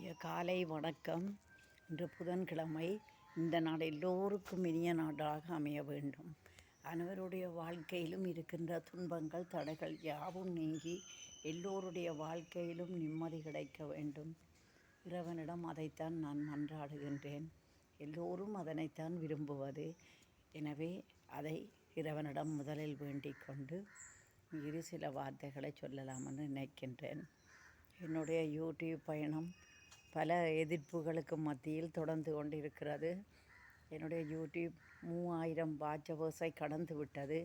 இனிய காலை வணக்கம். இன்று புதன்கிழமை. இந்த நாள் எல்லோருக்கும் இனிய நாடாக அமைய வேண்டும். அனைவருடைய வாழ்க்கையிலும் இருக்கின்ற துன்பங்கள் தடைகள் யாவும் நீங்கி எல்லோருடைய வாழ்க்கையிலும் நிம்மதி கிடைக்க வேண்டும். இறைவனிடம் அதைத்தான் நான் மன்றாடுகின்றேன். எல்லோரும் அதனைத்தான் விரும்புவது. எனவே அதை இறைவனிடம் முதலில் வேண்டிக் கொண்டு இரு சில வார்த்தைகளை சொல்லலாம் என்று நினைக்கின்றேன். என்னுடைய யூடியூப் பயணம் பல எதிர்ப்புகளுக்கு மத்தியில் தொடர்ந்து கொண்டிருக்கிறது. என்னுடைய யூடியூப் 3000 வாட்சவர்ஸை கடந்து விட்டது.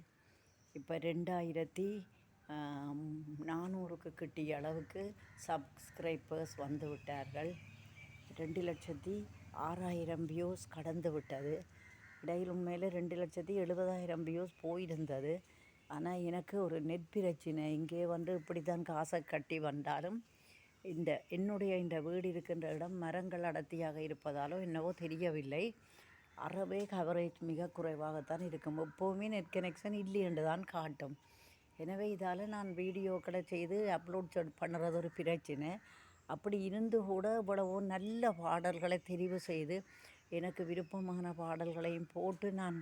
இப்போ 2400க்கு கிட்டிய அளவுக்கு சப்ஸ்கிரைபர்ஸ் வந்து விட்டார்கள். 2,06,000 வியூஸ் கடந்து விட்டது. இடையில் உண்மையில் 2,70,000 வியூஸ் போயிருந்தது. ஆனால் எனக்கு ஒரு நெட் பிரச்சனை. இங்கே வந்து இப்படி தான் காசை கட்டி வந்தாலும் என்னுடைய இந்த வீடு இருக்கின்ற இடம் மரங்கள் அடர்த்தியாக இருப்பதாலோ என்னவோ தெரியவில்லை, அறவே கவரேஜ் மிக குறைவாகத்தான் இருக்கும். எப்போவுமே நெட் கனெக்ஷன் இல்லை என்று தான் காட்டும். எனவே இதால் நான் வீடியோக்களை செய்து அப்லோட் பண்ணுறது ஒரு பிரச்சனை. அப்படி இருந்து கூட இவ்வளவோ நல்ல பாடல்களை தெரிவு செய்து எனக்கு விருப்பமான பாடல்களையும் போட்டு நான்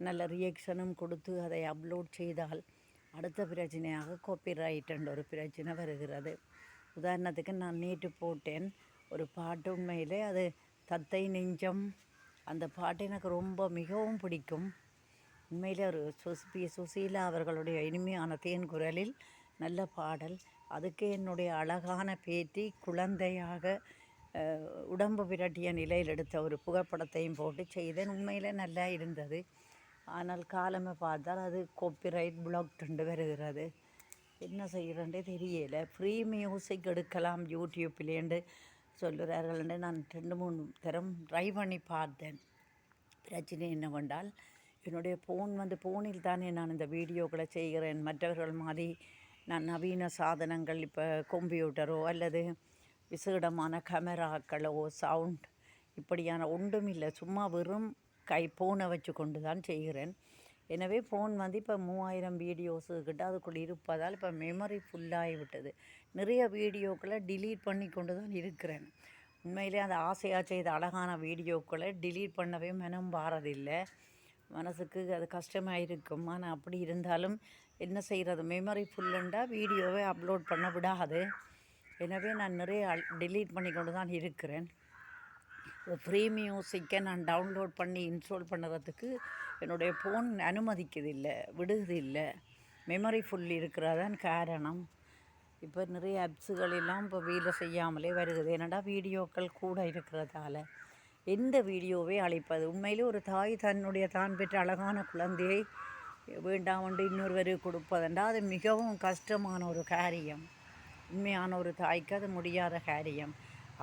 நல்ல ரியாக்ஷனும் கொடுத்து அதை அப்லோட் செய்தால் அடுத்த பிரச்சனையாக காப்பிரைட் என்ற ஒரு பிரச்சனை வருகிறது. உதாரணத்துக்கு நான் நேற்று போட்டேன் ஒரு பாட்டு. உண்மையிலே அது தத்தை நெஞ்சம். அந்த பாட்டு எனக்கு ரொம்ப மிகவும் பிடிக்கும். உண்மையிலே ஒரு சுசீலா அவர்களுடைய இனிமையான தேன் குரலில் நல்ல பாடல். அதுக்கு என்னுடைய அழகான பேத்தி குழந்தையாக உடம்பு விரட்டிய நிலையில் எடுத்த ஒரு புகைப்படத்தையும் போட்டு செய்தேன். உண்மையில் நல்லா இருந்தது. ஆனால் காலமே பார்த்தால் அது காப்பிரைட் பிளாக்டு வருகிறது. என்ன செய்கிறேன்டே தெரியலை. ஃப்ரீ மியூசிக் எடுக்கலாம் யூடியூப்லேண்டு சொல்லுறார்கள். நான் 2-3 தரம் ட்ரை பண்ணி பார்த்தேன். பிரச்சனை என்னவென்றால் என்னுடைய ஃபோனில் தானே நான் இந்த வீடியோக்களை செய்கிறேன். மற்றவர்கள் மாதிரி நான் நவீன சாதனங்கள் இப்போ கம்ப்யூட்டரோ அல்லது விசேடமான கேமராக்களோ சவுண்ட் இப்படியான ஒன்றும் இல்லை. சும்மா வெறும் ஃபோனை வச்சு கொண்டு தான் செய்கிறேன். எனவே ஃபோன் வந்து இப்போ 3000 வீடியோஸுக்கிட்ட அதுக்குள்ளே இருப்பதால் இப்போ மெமரி ஃபுல்லாகி விட்டது. நிறைய வீடியோக்களை டிலீட் பண்ணி கொண்டு தான் இருக்கிறேன். உண்மையிலே அந்த ஆசையாக செய்த அழகான வீடியோக்களை டிலீட் பண்ணவே மனம் வாரதில்லை. மனசுக்கு அது கஷ்டமாக இருக்கும். ஆனால் அப்படி இருந்தாலும் என்ன செய்கிறது, மெமரி ஃபுல்லுண்டால் வீடியோவை அப்லோட் பண்ண விடாது. எனவே நான் நிறைய டிலீட் பண்ணி கொண்டு தான் இருக்கிறேன். ஃப்ரீ மியூசிக்கை நான் டவுன்லோட் பண்ணி இன்ஸ்டால் பண்ணுறதுக்கு என்னுடைய ஃபோன் அனுமதிக்குதில்லை, விடுவதில்லை. மெமரி ஃபுல் இருக்கிறதான் காரணம். இப்போ நிறைய ஆப்ஸுகளெல்லாம் இப்போ வேலை செய்யாமலே வருகிறது. என்னடா வீடியோக்கள் கூட இருக்கிறதால எந்த வீடியோவே அழைப்பது. உண்மையிலே ஒரு தாய் தான் பெற்ற அழகான குழந்தையை வேண்டாமண்டு இன்னொருவருக்கு கொடுப்பதென்றா அது மிகவும் கஷ்டமான ஒரு காரியம். உண்மையான ஒரு தாய்க்கு அது முடியாத காரியம்.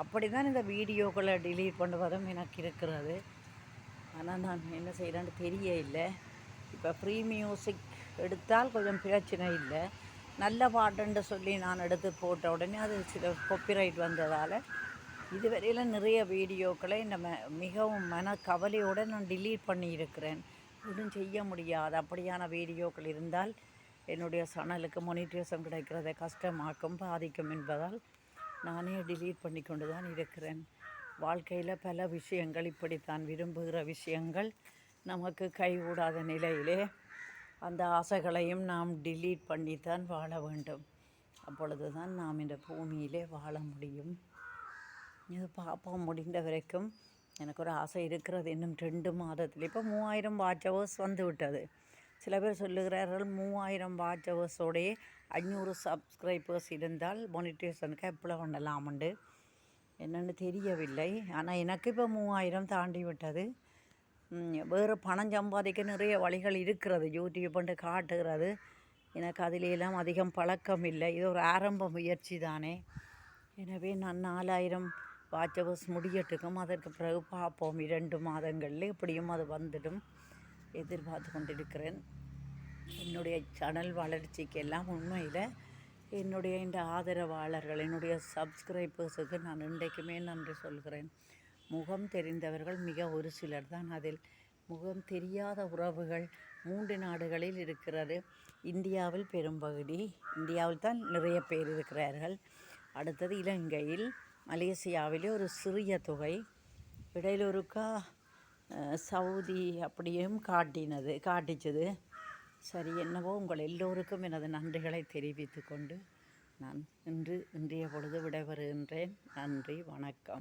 அப்படி தான் இந்த வீடியோக்களை டிலீட் பண்ணுவதும் எனக்கு இருக்கிறது. ஆனால் நான் என்ன செய்கிறேன்னு தெரியல. இப்போ ஃப்ரீ மியூசிக் எடுத்தால் கொஞ்சம் பிரச்சனை இல்லை. நல்ல பாட்டுன்னு சொல்லி நான் எடுத்து போட்ட உடனே அது சில காப்பிரைட் வந்ததால் இதுவரையில் நிறைய வீடியோக்களை இந்த மிகவும் கவலையோடு நான் டிலீட் பண்ணியிருக்கிறேன். ஒன்றும் செய்ய முடியாது. அப்படியான வீடியோக்கள் இருந்தால் என்னுடைய சேனலுக்கு மோனிட்டரைசேஷன் கிடைக்கிறதை கஷ்டமாக்கும், பாதிக்கும் என்பதால் நானே டிலீட் பண்ணி கொண்டு தான் இருக்கிறேன். வாழ்க்கையில் பல விஷயங்கள் இப்படித்தான். விரும்புகிற விஷயங்கள் நமக்கு கைகூடாத நிலையிலே அந்த ஆசைகளையும் நாம் டிலீட் பண்ணித்தான் வாழ வேண்டும். அப்பொழுது தான் நாம் இந்த பூமியிலே வாழ முடியும். இது பார்ப்போம். முடிந்த வரைக்கும் எனக்கு ஒரு ஆசை இருக்கிறது. இன்னும் 2 மாதத்தில் இப்போ 3000 வாட்சவர்ஸ் வந்து விட்டது. சில பேர் சொல்லுகிறார்கள் 3000 வாட்சவர்ஸோடையே 500 சப்ஸ்கிரைபர்ஸ் இருந்தால் மோனிட்டரைசேஷனுக்கு அப்ளை பண்ணலாமுண்டு. என்னென்னு தெரியவில்லை. ஆனால் எனக்கு இப்போ 3000 தாண்டி விட்டது. வேறு பணம் சம்பாதிக்க நிறைய வழிகள் இருக்கிறது. யூடியூப்ன்ட்டு காட்டுகிறது. எனக்கு அதிலெல்லாம் அதிகம் பழக்கம் இல்லை. இது ஒரு ஆரம்ப முயற்சி தானே. எனவே நான் 4000 வாட்சவர்ஸ் முடியட்டுக்கும். அதற்கு பிறகு பார்ப்போம். 2 மாதங்களில் எப்படியும் அது வந்துடும் எதிர்பார்த்து கொண்டிருக்கிறேன். என்னுடைய சேனல் வளர்ச்சிக்கெல்லாம் உண்மையில் என்னுடைய இந்த ஆதரவாளர்கள், என்னுடைய சப்ஸ்கிரைபர்ஸுக்கு நான் இன்றைக்குமே நன்றி சொல்கிறேன். முகம் தெரிந்தவர்கள் மிக ஒரு சிலர் தான். அதில் முகம் தெரியாத உறவுகள் 3 நாடுகளில் இருக்கிறது. இந்தியாவில் பெரும்பகுதி, இந்தியாவில் தான் நிறைய பேர் இருக்கிறார்கள். அடுத்தது இலங்கையில், மலேசியாவிலே ஒரு சிறிய தொகை. இடையில ஒருக்கா சவுதி அப்படியும் காட்டிச்சது. சரி, என்னவோ உங்கள் எல்லோருக்கும் எனது நன்றிகளை தெரிவித்து கொண்டு நான் இன்றைய பொழுது விடைபெறுகின்றேன். நன்றி, வணக்கம்.